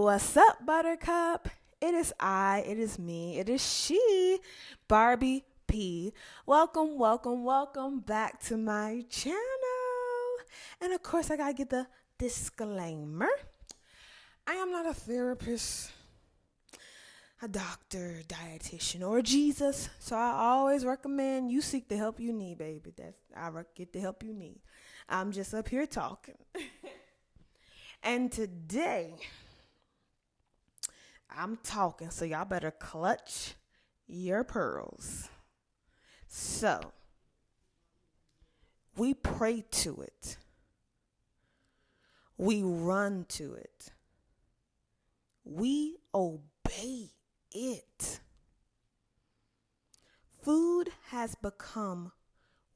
What's up, Buttercup? It is I, it is me, it is she, Barbie P. Welcome back to my channel. And of course, I gotta get the disclaimer. I am not a therapist, a doctor, dietitian, or Jesus. So I always recommend you seek the help you need, baby. Get the help you need. I'm just up here talking. And today, I'm talking, so y'all better clutch your pearls. So, we pray to it. We run to it. We obey it. Food has become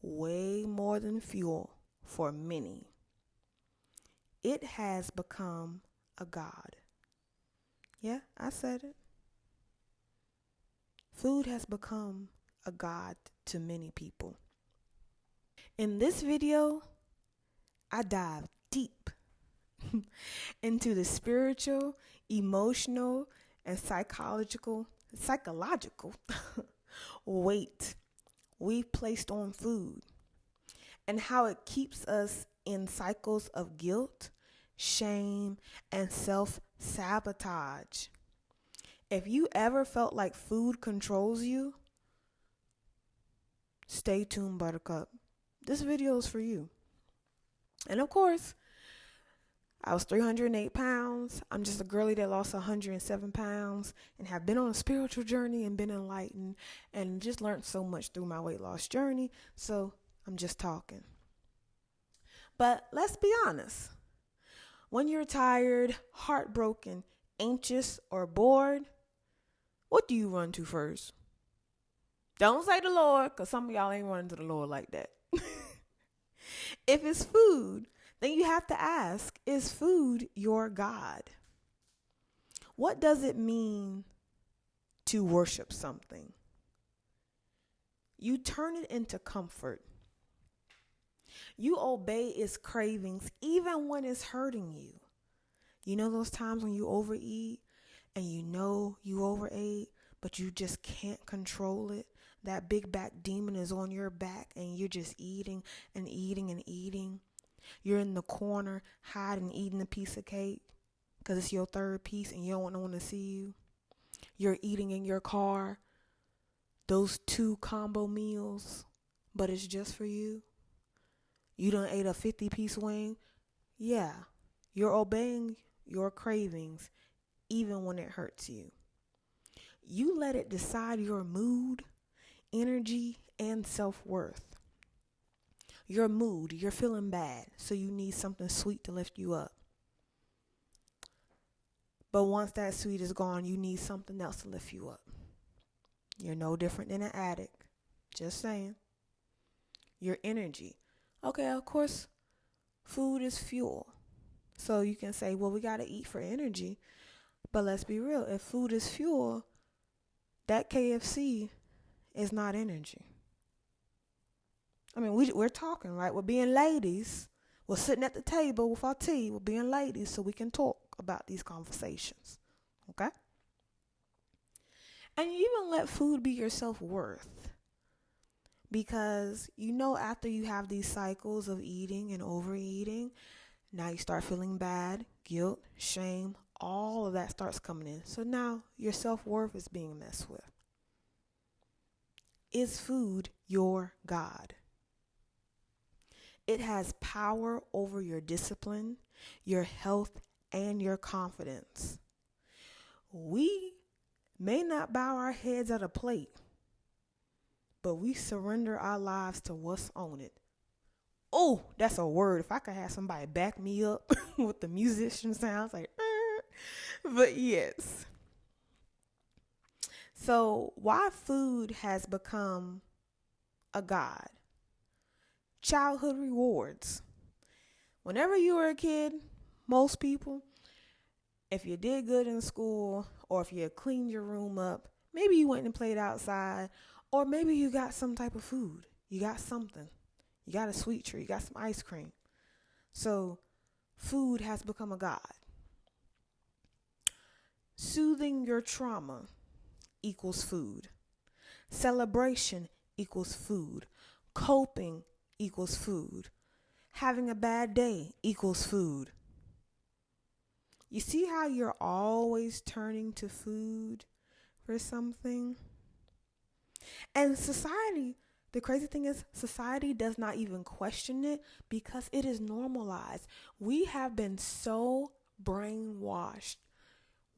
way more than fuel for many. It has become a god. Yeah, I said it. Food has become a god to many people. In this video, I dive deep into the spiritual, emotional, and psychological weight we've placed on food and how it keeps us in cycles of guilt, shame, and self-sabotage. If you ever felt like food controls you, stay tuned, Buttercup. This video is for you. And of course, I was 308 pounds. I'm just a girlie that lost 107 pounds and have been on a spiritual journey and been enlightened and just learned so much through my weight loss journey. So I'm just talking. But let's be honest. When you're tired, heartbroken, anxious, or bored, what do you run to first? Don't say the Lord, because some of y'all ain't running to the Lord like that. If it's food, then you have to ask, is food your God? What does it mean to worship something? You turn it into comfort. You obey its cravings even when it's hurting you. You know those times when you overeat and you know you overate, but you just can't control it? That big back demon is on your back and you're just eating and eating and eating. You're in the corner hiding, eating a piece of cake because it's your third piece and you don't want no one to see you. You're eating in your car those 2 combo meals, but it's just for you. You done ate a 50-piece wing. Yeah, you're obeying your cravings even when it hurts you. You let it decide your mood, energy, and self-worth. Your mood, you're feeling bad, so you need something sweet to lift you up. But once that sweet is gone, you need something else to lift you up. You're no different than an addict. Just saying. Your energy. Okay, of course, food is fuel. So you can say, well, we got to eat for energy. But let's be real. If food is fuel, that KFC is not energy. I mean, we're talking, right? We're being ladies. We're sitting at the table with our tea. We're being ladies so we can talk about these conversations. Okay? And you even let food be your self-worth. Because you know after you have these cycles of eating and overeating, now you start feeling bad, guilt, shame, all of that starts coming in. So now your self-worth is being messed with. Is food your God? It has power over your discipline, your health, and your confidence. We may not bow our heads at a plate, but we surrender our lives to what's on it. Oh, that's a word. If I could have somebody back me up with the musician sounds like, but yes. So why food has become a god? Childhood rewards. Whenever you were a kid, most people, if you did good in school or if you cleaned your room up, maybe you went and played outside, or maybe you got some type of food. You got something. You got a sweet treat. You got some ice cream. So food has become a god. Soothing your trauma equals food. Celebration equals food. Coping equals food. Having a bad day equals food. You see how you're always turning to food for something? And society, the crazy thing is, society does not even question it because it is normalized. We have been so brainwashed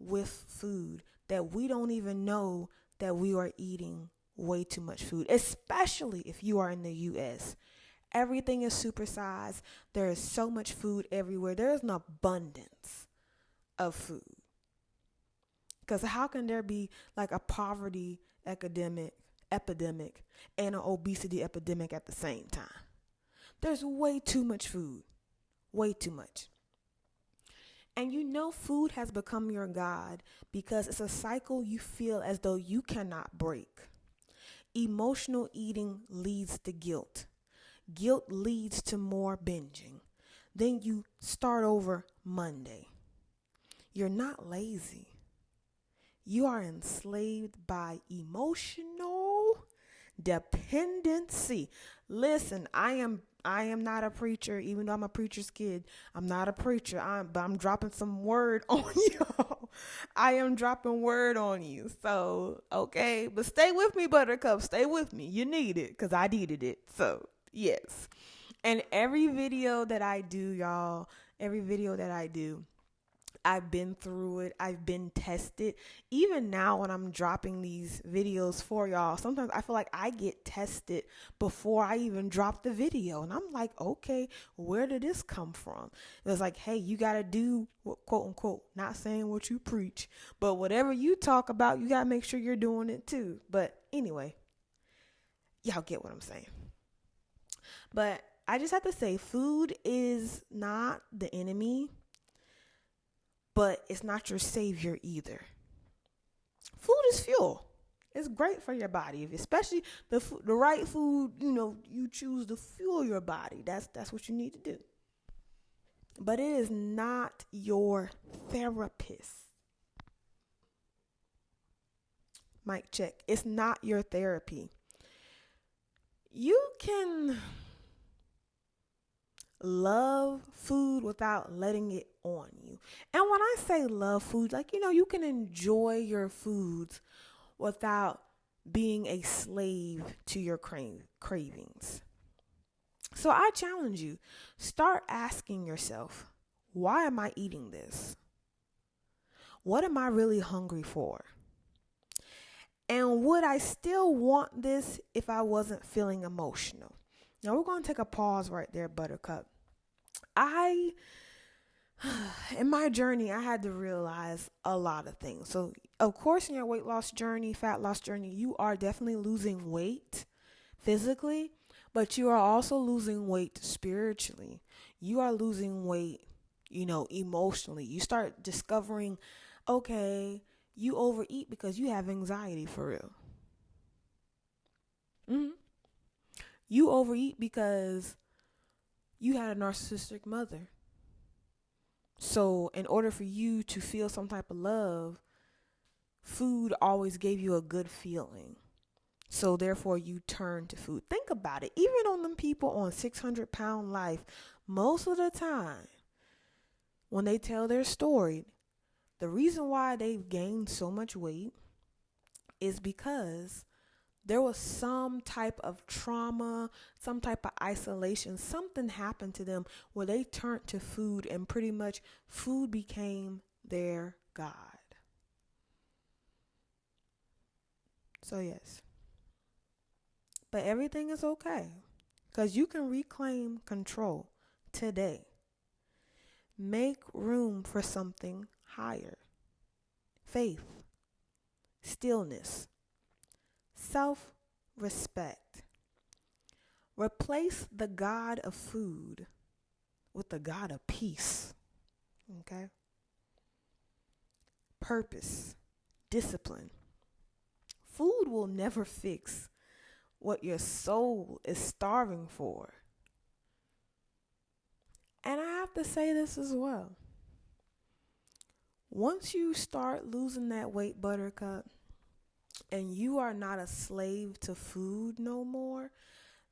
with food that we don't even know that we are eating way too much food, especially if you are in the US. Everything is supersized. There is so much food everywhere. There is an abundance of food. Because how can there be like a poverty epidemic and an obesity epidemic at the same time? There's way too much food. Way too much. And you know food has become your God because it's a cycle you feel as though you cannot break. Emotional eating leads to guilt. Guilt leads to more binging. Then you start over Monday. You're not lazy. You are enslaved by emotional dependency. Listen, I am not a preacher, even though I'm a preacher's kid. I'm not a preacher. But I'm dropping some word on y'all. I am dropping word on you. So, okay. But stay with me, Buttercup. Stay with me. You need it because I needed it. So, yes. And every video that I do, y'all, I've been through it. I've been tested. Even now when I'm dropping these videos for y'all, sometimes I feel like I get tested before I even drop the video. And I'm like, okay, where did this come from? It was like, hey, you got to do, quote unquote, not saying what you preach, but whatever you talk about, you got to make sure you're doing it too. But anyway, y'all get what I'm saying. But I just have to say, food is not the enemy, but it's not your savior either. Food is fuel. It's great for your body, especially the right food. You choose to fuel your body. That's what you need to do. But it is not your therapist. Mic check. It's not your therapy. You can love food without letting it on you. And when I say love food, like, you can enjoy your foods without being a slave to your cravings. So I challenge you, start asking yourself, why am I eating this? What am I really hungry for? And would I still want this if I wasn't feeling emotional? Now we're going to take a pause right there, Buttercup. In my journey, I had to realize a lot of things. So, of course, in your weight loss journey, fat loss journey, you are definitely losing weight physically, but you are also losing weight spiritually. You are losing weight, emotionally. You start discovering, okay, you overeat because you have anxiety for real. You overeat because you had a narcissistic mother. So in order for you to feel some type of love, food always gave you a good feeling. So therefore you turn to food. Think about it. Even on them people on 600-pound life, most of the time when they tell their story, the reason why they've gained so much weight is because there was some type of trauma, some type of isolation. Something happened to them where they turned to food, and pretty much food became their God. So yes. But everything is okay because you can reclaim control today. Make room for something higher. Faith, stillness, self-respect. Replace the God of food with the God of peace. Okay? Purpose, discipline. Food will never fix what your soul is starving for. And I have to say this as well. Once you start losing that weight, Buttercup, and you are not a slave to food no more,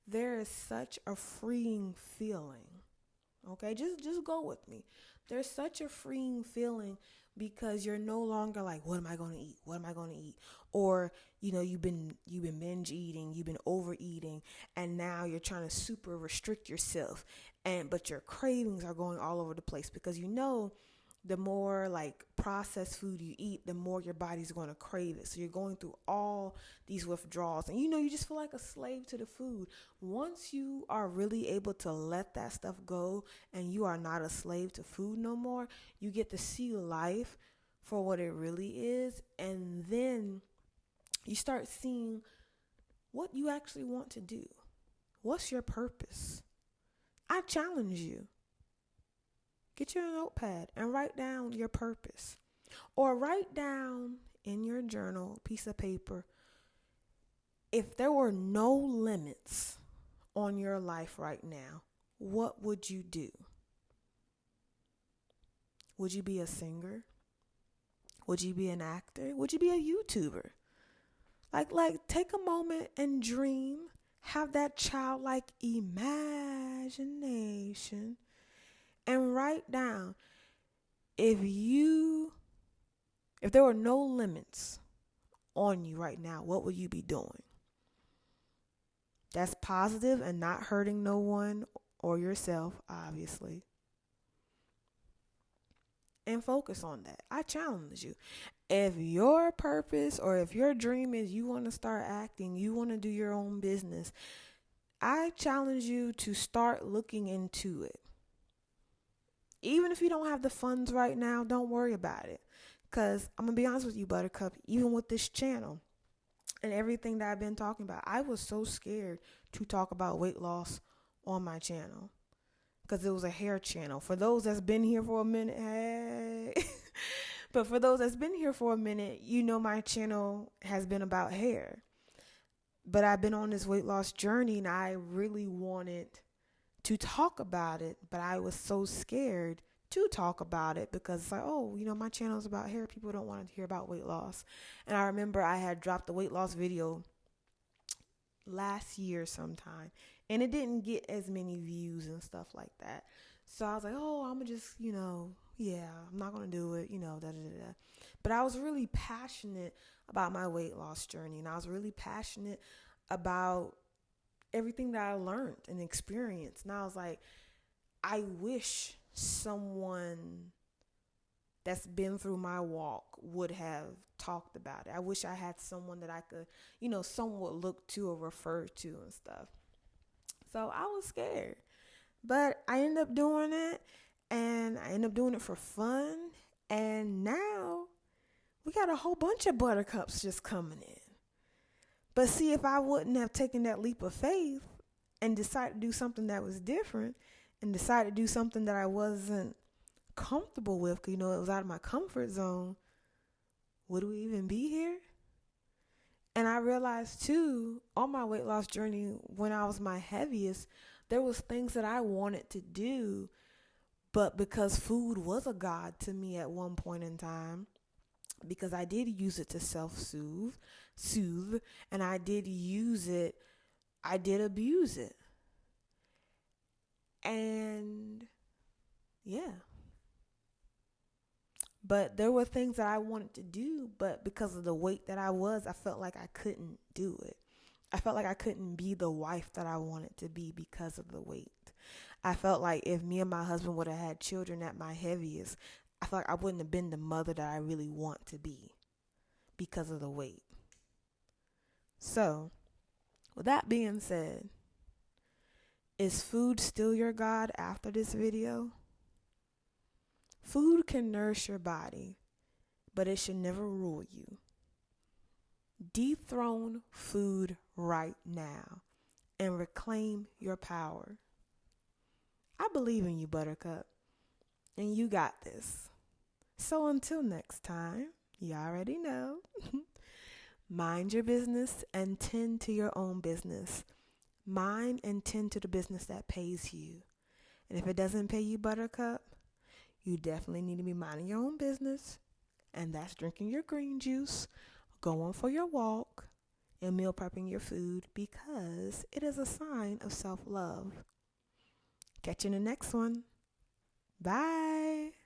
there is such a freeing feeling. Okay, just go with me. There's such a freeing feeling because you're no longer like, what am I going to eat? What am I going to eat? Or, you've been binge eating, you've been overeating, and now you're trying to super restrict yourself. But your cravings are going all over the place because the more like processed food you eat, the more your body's going to crave it. So you're going through all these withdrawals, and you just feel like a slave to the food. Once you are really able to let that stuff go and you are not a slave to food no more, you get to see life for what it really is. And then you start seeing what you actually want to do. What's your purpose? I challenge you. Get you a notepad and write down your purpose. Or write down in your journal, piece of paper, if there were no limits on your life right now, what would you do? Would you be a singer? Would you be an actor? Would you be a YouTuber? Like take a moment and dream. Have that childlike imagination. And write down, if there were no limits on you right now, what would you be doing? That's positive and not hurting no one or yourself, obviously. And focus on that. I challenge you. If your purpose or if your dream is you want to start acting, you want to do your own business, I challenge you to start looking into it. Even if you don't have the funds right now, don't worry about it. Because I'm going to be honest with you, Buttercup, even with this channel and everything that I've been talking about, I was so scared to talk about weight loss on my channel because it was a hair channel. For those that's been here for a minute, hey. But for those that's been here for a minute, my channel has been about hair. But I've been on this weight loss journey and I really wanted to talk about it, but I was so scared to talk about it because it's like, my channel is about hair. People don't want to hear about weight loss. And I remember I had dropped the weight loss video last year sometime, and it didn't get as many views and stuff like that. So I was like, I'm going to just, I'm not going to do it, But I was really passionate about my weight loss journey, and I was really passionate about everything that I learned and experienced. And I was like, I wish someone that's been through my walk would have talked about it. I wish I had someone that I could, someone would look to or refer to and stuff. So I was scared, but I ended up doing it, and I ended up doing it for fun. And now we got a whole bunch of Buttercups just coming in. But see, if I wouldn't have taken that leap of faith and decided to do something that was different and decided to do something that I wasn't comfortable with, because, it was out of my comfort zone, would we even be here? And I realized, too, on my weight loss journey, when I was my heaviest, there was things that I wanted to do, but because food was a god to me at one point in time, because I did use it to soothe, and I did abuse it. And yeah. But there were things that I wanted to do, but because of the weight that I was, I felt like I couldn't do it. I felt like I couldn't be the wife that I wanted to be because of the weight. I felt like if me and my husband would have had children at my heaviest, I felt like I wouldn't have been the mother that I really want to be because of the weight. So, with that being said, is food still your God after this video? Food can nourish your body, but it should never rule you. Dethrone food right now and reclaim your power. I believe in you, Buttercup, and you got this. So until next time, you already know, mind your business and tend to your own business. Mind and tend to the business that pays you. And if it doesn't pay you, Buttercup, you definitely need to be minding your own business, And that's drinking your green juice, going for your walk, and meal prepping your food because it is a sign of self-love. Catch you in the next one. Bye.